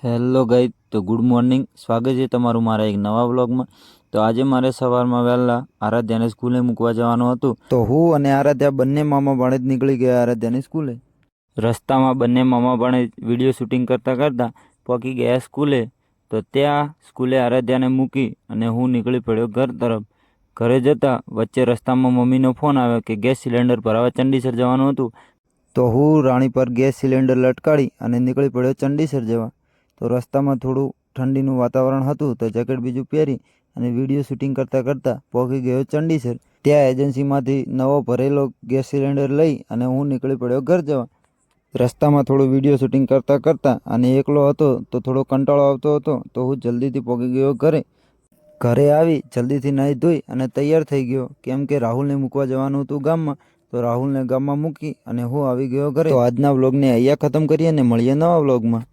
Hello guys, તો good morning. સ્વાગત છે તમારું મારા એક નવા વ્લોગમાં. તો આજે મારે સવારમાં વહેલા આરાધ્યાને સ્કૂલે મૂકવા જવાનું હતું. તો હું અને આરાધ્યા બંને મામા ભાણેજ નીકળી ગયા આરાધ્યાની સ્કૂલે. રસ્તામાં બંને મામા ભાણેજ વિડીયો શૂટિંગ કરતાં કરતાં પહોંચી ગયા સ્કૂલે. તો ત્યાં સ્કૂલે આરાધ્યાને મૂકી અને હું નીકળી પડ્યો ઘર તરફ. ઘરે જતાં વચ્ચે રસ્તામાં મમ્મીનો ફોન આવ્યો કે ગેસ સિલિન્ડર ભરાવા ચંડીસર જવાનું હતું. તો હું રાણી પર ગેસ સિલિન્ડર લટકાડી અને નીકળી પડ્યો ચંડીસર જવા. તો રસ્તામાં થોડું ઠંડીનું વાતાવરણ હતું તો જેકેટ બીજું પહેરી અને વિડીયો શૂટિંગ કરતાં કરતાં પહોંચી ગયો ચંડીસર. ત્યાં એજન્સીમાંથી નવો ભરેલો ગેસ સિલિન્ડર લઈ અને હું નીકળી પડ્યો ઘર જવા. રસ્તામાં થોડું વિડીયો શૂટિંગ કરતાં કરતાં અને એકલો હતો તો થોડો કંટાળો આવતો હતો તો હું જલ્દીથી પહોંચી ગયો ઘરે. ઘરે આવી જલ્દીથી નાહી ધોઈ અને તૈયાર થઈ ગયો, કેમ કે રાહુલને મૂકવા જવાનું હતું ગામમાં. તો રાહુલને ગામમાં મૂકી અને હું આવી ગયો ઘરે. તો આજના વ્લોગને અહીંયા ખતમ કરીએ અને મળીએ નવા વ્લોગમાં.